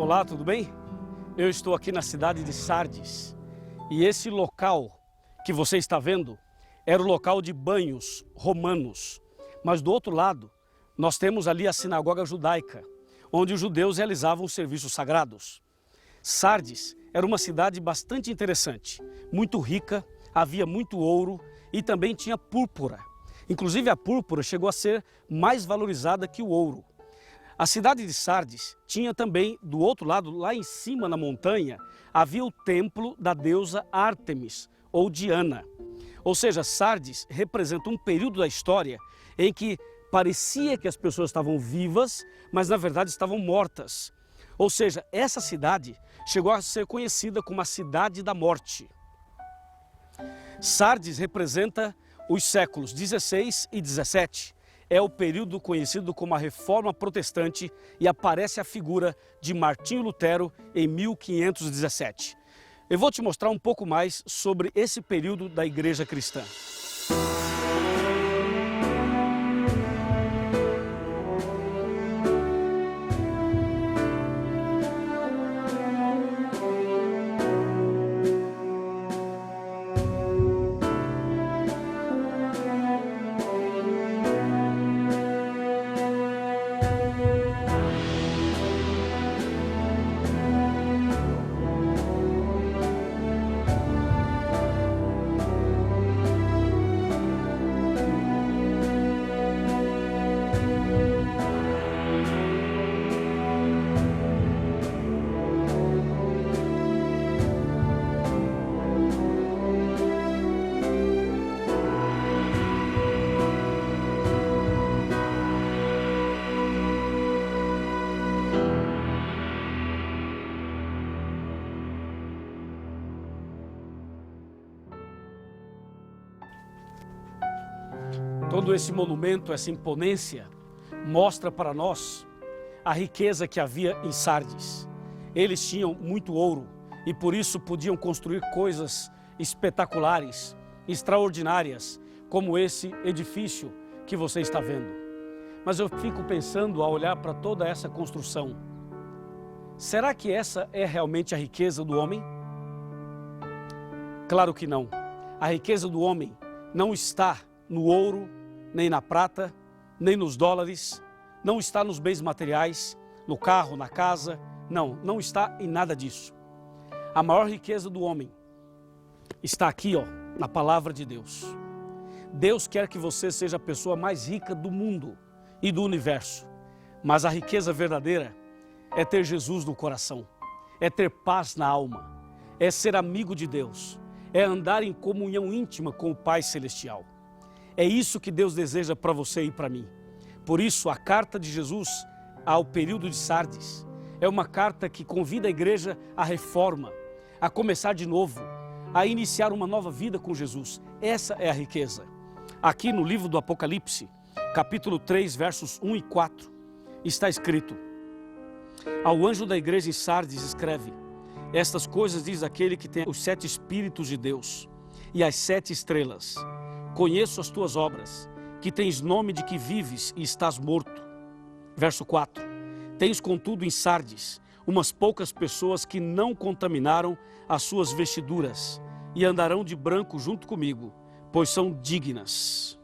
Olá, tudo bem? Eu estou aqui na cidade de Sardes e esse local que você está vendo era o local de banhos romanos. Mas do outro lado, nós temos ali a sinagoga judaica, onde os judeus realizavam os serviços sagrados. Sardes era uma cidade bastante interessante, muito rica, havia muito ouro e também tinha púrpura. Inclusive a púrpura chegou a ser mais valorizada que o ouro. A cidade de Sardes tinha também, do outro lado, lá em cima na montanha, havia o templo da deusa Ártemis, ou Diana. Ou seja, Sardes representa um período da história em que parecia que as pessoas estavam vivas, mas na verdade estavam mortas. Ou seja, essa cidade chegou a ser conhecida como a cidade da morte. Sardes representa os séculos 16 e 17. É o período conhecido como a Reforma Protestante e aparece a figura de Martinho Lutero em 1517. Eu vou te mostrar um pouco mais sobre esse período da Igreja Cristã. Todo esse monumento, essa imponência, mostra para nós a riqueza que havia em Sardes. Eles tinham muito ouro e por isso podiam construir coisas espetaculares, extraordinárias, como esse edifício que você está vendo. Mas eu fico pensando ao olhar para toda essa construção, será que essa é realmente a riqueza do homem? Claro que não. A riqueza do homem não está no ouro, nem na prata, nem nos dólares, não está nos bens materiais, no carro, na casa, não está em nada disso. A maior riqueza do homem está aqui, na palavra de Deus. Deus quer que você seja a pessoa mais rica do mundo e do universo, mas a riqueza verdadeira é ter Jesus no coração, é ter paz na alma, é ser amigo de Deus, é andar em comunhão íntima com o Pai Celestial. É isso que Deus deseja para você e para mim. Por isso, a carta de Jesus ao período de Sardes é uma carta que convida a igreja à reforma, a começar de novo, a iniciar uma nova vida com Jesus. Essa é a riqueza. Aqui no livro do Apocalipse, capítulo 3, versos 1 e 4, está escrito: ao anjo da igreja em Sardes escreve: estas coisas diz aquele que tem os 7 Espíritos de Deus e as 7 estrelas. Conheço as tuas obras, que tens nome de que vives e estás morto. Verso 4. Tens contudo em Sardes umas poucas pessoas que não contaminaram as suas vestiduras e andarão de branco junto comigo, pois são dignas.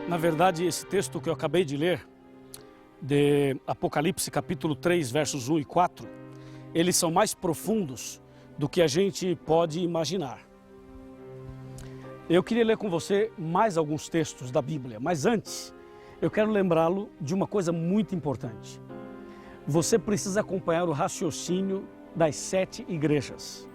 Na verdade, esse texto que eu acabei de ler, de Apocalipse capítulo 3, versos 1 e 4, eles são mais profundos do que a gente pode imaginar. Eu queria ler com você mais alguns textos da Bíblia, mas antes, eu quero lembrá-lo de uma coisa muito importante. Você precisa acompanhar o raciocínio das 7 igrejas.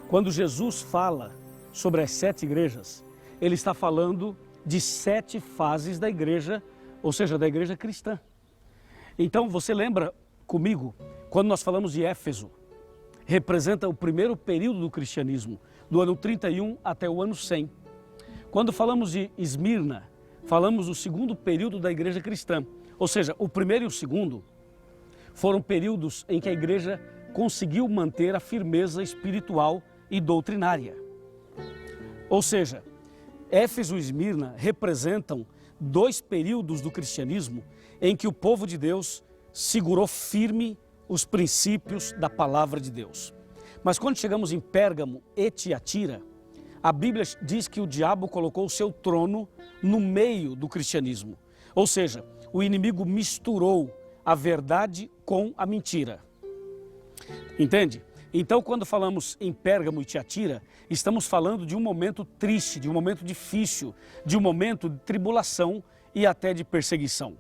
Quando Jesus fala sobre as 7 igrejas, ele está falando de 7 fases da igreja, ou seja, da igreja cristã. Então, você lembra comigo, quando nós falamos de Éfeso, representa o primeiro período do cristianismo, do ano 31 até o ano 100. Quando falamos de Esmirna, falamos do segundo período da igreja cristã, ou seja, o primeiro e o segundo foram períodos em que a igreja conseguiu manter a firmeza espiritual e doutrinária. Ou seja, Éfeso e Esmirna representam 2 períodos do cristianismo em que o povo de Deus segurou firme os princípios da palavra de Deus. Mas quando chegamos em Pérgamo e Tiatira, a Bíblia diz que o diabo colocou o seu trono no meio do cristianismo. Ou seja, o inimigo misturou a verdade com a mentira. Entende? Então, quando falamos em Pérgamo e Tiatira, estamos falando de um momento triste, de um momento difícil, de um momento de tribulação e até de perseguição.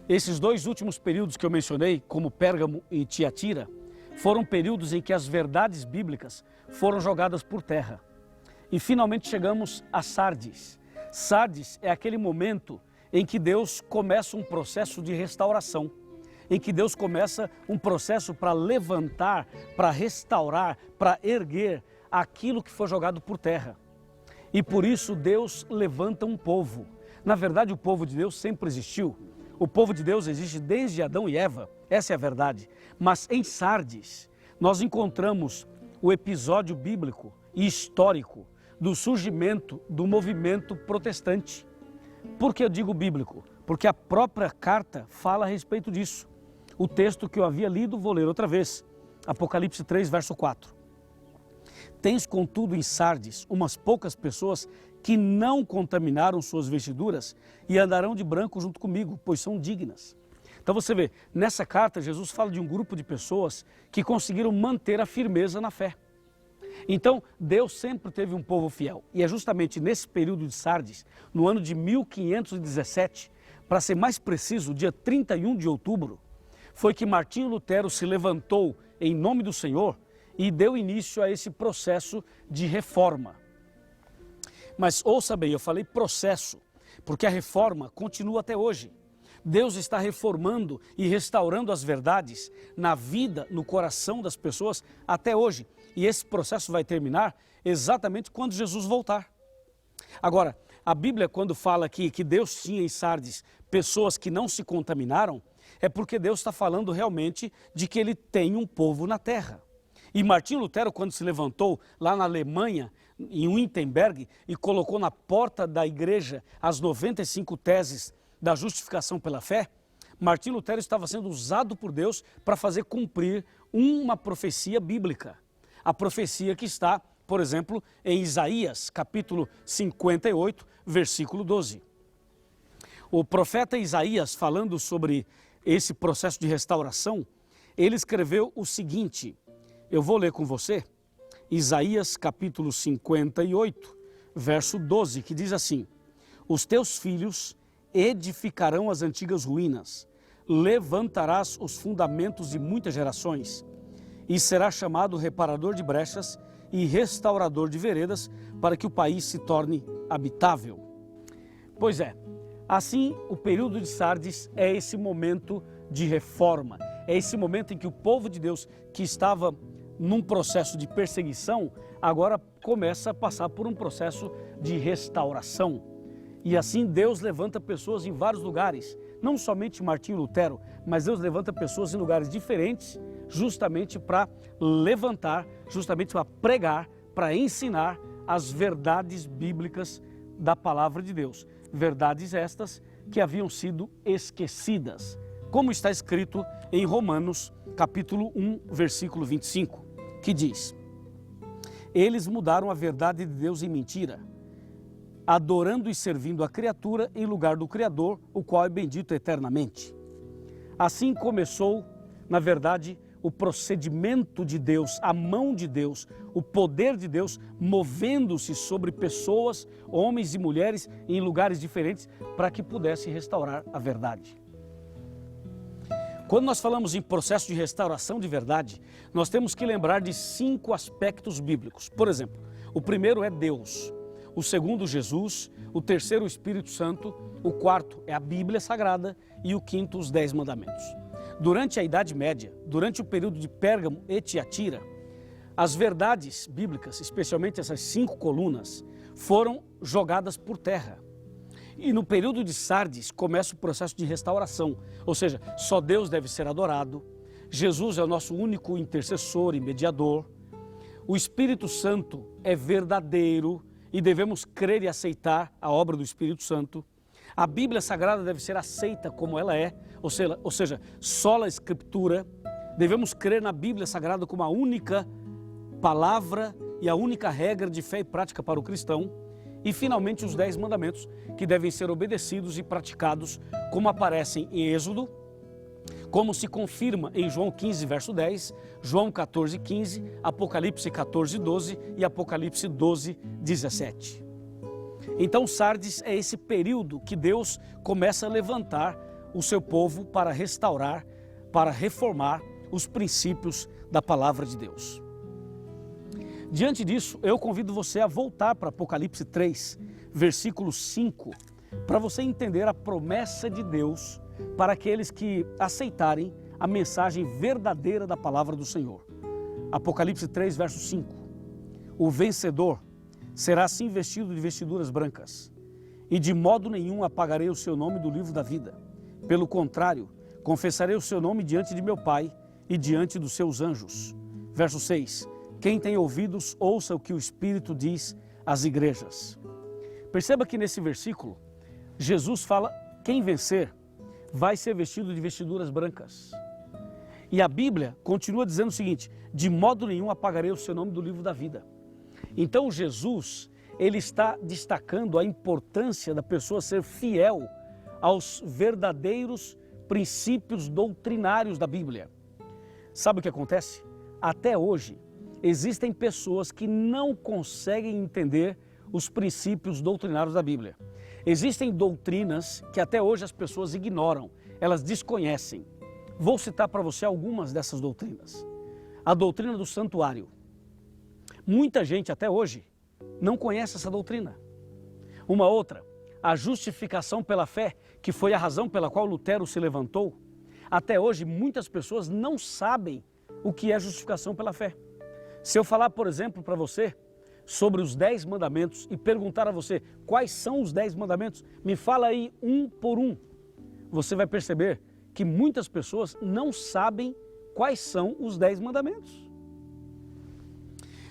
Esses 2 últimos períodos que eu mencionei, como Pérgamo e Tiatira, foram períodos em que as verdades bíblicas foram jogadas por terra. E finalmente chegamos a Sardes. Sardes é aquele momento em que Deus começa um processo de restauração, em que Deus começa um processo para levantar, para restaurar, para erguer aquilo que foi jogado por terra. E por isso Deus levanta um povo. Na verdade, o povo de Deus sempre existiu. O povo de Deus existe desde Adão e Eva, essa é a verdade. Mas em Sardes, nós encontramos o episódio bíblico e histórico do surgimento do movimento protestante. Por que eu digo bíblico? Porque a própria carta fala a respeito disso. O texto que eu havia lido, vou ler outra vez. Apocalipse 3, verso 4. Tens, contudo, em Sardes umas poucas pessoas que não contaminaram suas vestiduras e andarão de branco junto comigo, pois são dignas. Então você vê, nessa carta Jesus fala de um grupo de pessoas que conseguiram manter a firmeza na fé. Então Deus sempre teve um povo fiel e é justamente nesse período de Sardes, no ano de 1517, para ser mais preciso, dia 31 de outubro, foi que Martinho Lutero se levantou em nome do Senhor e deu início a esse processo de reforma. Mas ouça bem, eu falei processo, porque a reforma continua até hoje. Deus está reformando e restaurando as verdades na vida, no coração das pessoas até hoje. E esse processo vai terminar exatamente quando Jesus voltar. Agora, a Bíblia, quando fala aqui que Deus tinha em Sardes pessoas que não se contaminaram, é porque Deus está falando realmente de que Ele tem um povo na terra. E Martinho Lutero, quando se levantou lá na Alemanha, em Wittenberg, e colocou na porta da igreja as 95 teses da justificação pela fé, Martinho Lutero estava sendo usado por Deus para fazer cumprir uma profecia bíblica. A profecia que está, por exemplo, em Isaías, capítulo 58, versículo 12. O profeta Isaías, falando sobre esse processo de restauração, ele escreveu o seguinte, eu vou ler com você, Isaías capítulo 58, verso 12, que diz assim: os teus filhos edificarão as antigas ruínas, levantarás os fundamentos de muitas gerações, e será chamado reparador de brechas e restaurador de veredas, para que o país se torne habitável. Pois é, assim o período de Sardes é esse momento de reforma, é esse momento em que o povo de Deus, que estava num processo de perseguição, agora começa a passar por um processo de restauração. E assim Deus levanta pessoas em vários lugares, não somente Martinho Lutero, mas Deus levanta pessoas em lugares diferentes, justamente para levantar, justamente para pregar, para ensinar as verdades bíblicas da palavra de Deus. Verdades estas que haviam sido esquecidas, como está escrito em Romanos, capítulo 1, versículo 25, que diz: eles mudaram a verdade de Deus em mentira, adorando e servindo a criatura em lugar do Criador, o qual é bendito eternamente. Assim começou, na verdade, o procedimento de Deus, a mão de Deus, o poder de Deus movendo-se sobre pessoas, homens e mulheres em lugares diferentes para que pudesse restaurar a verdade. Quando nós falamos em processo de restauração de verdade, nós temos que lembrar de 5 aspectos bíblicos. Por exemplo, O primeiro é Deus, o segundo Jesus, o terceiro o Espírito Santo, o quarto é a Bíblia Sagrada e o quinto os 10 mandamentos. Durante a Idade Média, durante o período de Pérgamo e Tiatira, as verdades bíblicas, especialmente essas 5 colunas, foram jogadas por terra. E no período de Sardes começa o processo de restauração, ou seja, só Deus deve ser adorado, Jesus é o nosso único intercessor e mediador, o Espírito Santo é verdadeiro e devemos crer e aceitar a obra do Espírito Santo, a Bíblia Sagrada deve ser aceita como ela é, ou seja, sola Escritura, devemos crer na Bíblia Sagrada como a única palavra e a única regra de fé e prática para o cristão, e finalmente os 10 mandamentos que devem ser obedecidos e praticados como aparecem em Êxodo, como se confirma em João 15, verso 10, João 14, 15, Apocalipse 14, 12 e Apocalipse 12, 17. Então Sardes é esse período que Deus começa a levantar o seu povo para restaurar, para reformar os princípios da palavra de Deus. Diante disso, eu convido você a voltar para Apocalipse 3, versículo 5, para você entender a promessa de Deus para aqueles que aceitarem a mensagem verdadeira da palavra do Senhor. Apocalipse 3, verso 5. O vencedor será assim vestido de vestiduras brancas, e de modo nenhum apagarei o seu nome do livro da vida. Pelo contrário, confessarei o seu nome diante de meu Pai e diante dos seus anjos. Verso 6. Quem tem ouvidos, ouça o que o Espírito diz às igrejas. Perceba que nesse versículo, Jesus fala, quem vencer vai ser vestido de vestiduras brancas. E a Bíblia continua dizendo o seguinte, de modo nenhum apagarei o seu nome do livro da vida. Então Jesus, ele está destacando a importância da pessoa ser fiel aos verdadeiros princípios doutrinários da Bíblia. Sabe o que acontece? Até hoje, existem pessoas que não conseguem entender os princípios doutrinários da Bíblia. Existem doutrinas que até hoje as pessoas ignoram, elas desconhecem. Vou citar para você algumas dessas doutrinas. A doutrina do santuário. Muita gente até hoje não conhece essa doutrina. Uma outra, a justificação pela fé, que foi a razão pela qual Lutero se levantou. Até hoje muitas pessoas não sabem o que é justificação pela fé. Se eu falar, por exemplo, para você sobre os 10 mandamentos e perguntar a você quais são os 10 mandamentos, me fala aí um por um. Você vai perceber que muitas pessoas não sabem quais são os 10 mandamentos.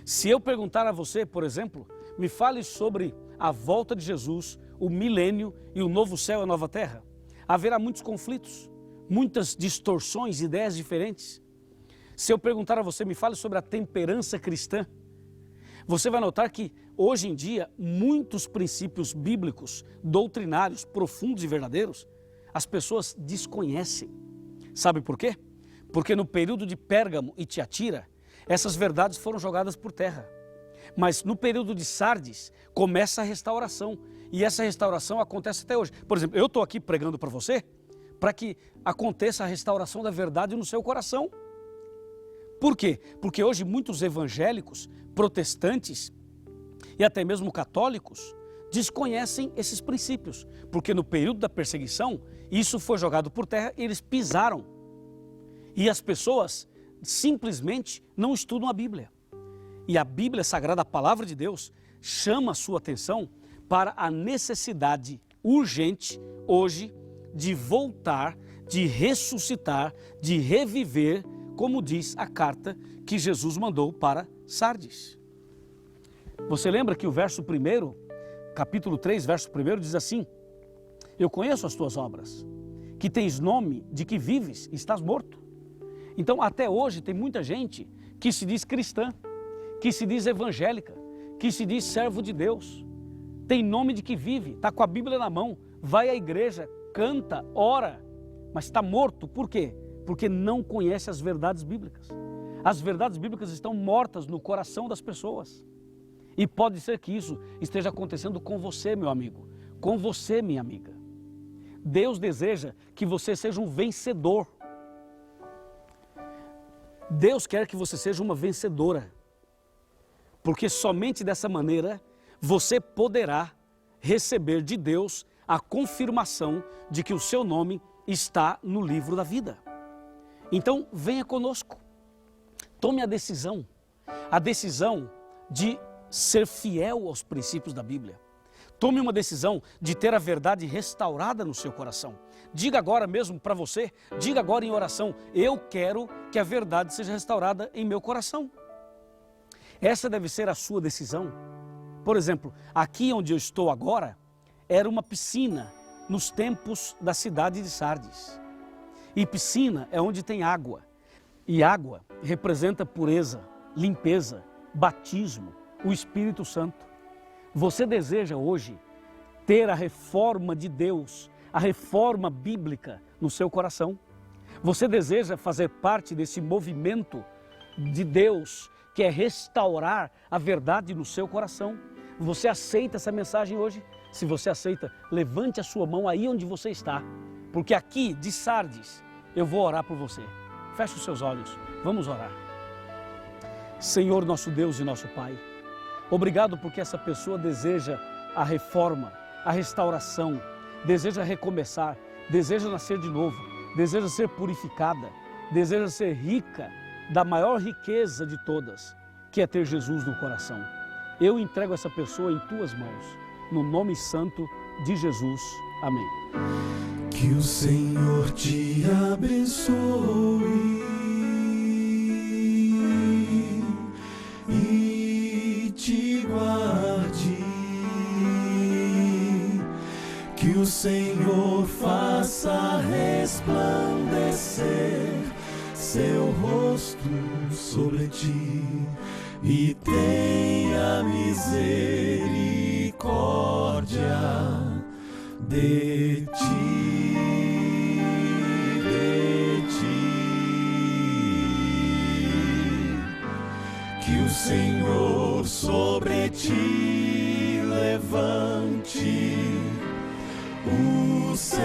Se eu perguntar a você, por exemplo, me fale sobre a volta de Jesus, o milênio e o novo céu e a nova terra, haverá muitos conflitos, muitas distorções, ideias diferentes. Se eu perguntar a você, me fale sobre a temperança cristã, você vai notar que hoje em dia muitos princípios bíblicos, doutrinários, profundos e verdadeiros, as pessoas desconhecem. Sabe por quê? Porque no período de Pérgamo e Tiatira, essas verdades foram jogadas por terra. Mas no período de Sardes, começa a restauração. E essa restauração acontece até hoje. Por exemplo, eu estou aqui pregando para você, para que aconteça a restauração da verdade no seu coração. Por quê? Porque hoje muitos evangélicos, protestantes e até mesmo católicos desconhecem esses princípios. Porque no período da perseguição, isso foi jogado por terra e eles pisaram. E as pessoas simplesmente não estudam a Bíblia. E a Bíblia Sagrada, a Palavra de Deus, chama a sua atenção para a necessidade urgente hoje de voltar, de ressuscitar, de reviver, como diz a carta que Jesus mandou para Sardes. Você lembra que o verso 1, capítulo 3, verso 1 diz assim: eu conheço as tuas obras, que tens nome de que vives e estás morto. Então até hoje tem muita gente que se diz cristã, que se diz evangélica, que se diz servo de Deus, tem nome de que vive, está com a Bíblia na mão, vai à igreja, canta, ora, mas está morto. Por quê? Porque não conhece as verdades bíblicas. As verdades bíblicas estão mortas no coração das pessoas. E pode ser que isso esteja acontecendo com você, meu amigo, com você, minha amiga. Deus deseja que você seja um vencedor. Deus quer que você seja uma vencedora. porque somente dessa maneira você poderá receber de Deus a confirmação de que o seu nome está no livro da vida. Então, venha conosco, tome a decisão de ser fiel aos princípios da Bíblia. Tome uma decisão de ter a verdade restaurada no seu coração. Diga agora mesmo para você, diga agora em oração, eu quero que a verdade seja restaurada em meu coração. Essa deve ser a sua decisão. Por exemplo, aqui onde eu estou agora, era uma piscina nos tempos da cidade de Sardes. E piscina é onde tem água. E água representa pureza, limpeza, batismo, o Espírito Santo. Você deseja hoje ter a reforma de Deus, a reforma bíblica no seu coração? Você deseja fazer parte desse movimento de Deus que é restaurar a verdade no seu coração? Você aceita essa mensagem hoje? Se você aceita, levante a sua mão aí onde você está, porque aqui de Sardes eu vou orar por você. Feche os seus olhos, vamos orar. Senhor, nosso Deus e nosso Pai, obrigado porque essa pessoa deseja a reforma, a restauração, deseja recomeçar, deseja nascer de novo, deseja ser purificada, deseja ser rica da maior riqueza de todas, que é ter Jesus no coração. Eu entrego essa pessoa em tuas mãos, no nome santo de Jesus. Amém. Que o Senhor te abençoe e te guarde. Que o Senhor faça resplandecer seu rosto sobre ti e tenha misericórdia de ti, que o Senhor sobre ti levante o seu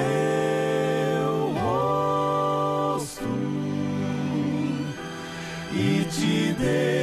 rosto e te dê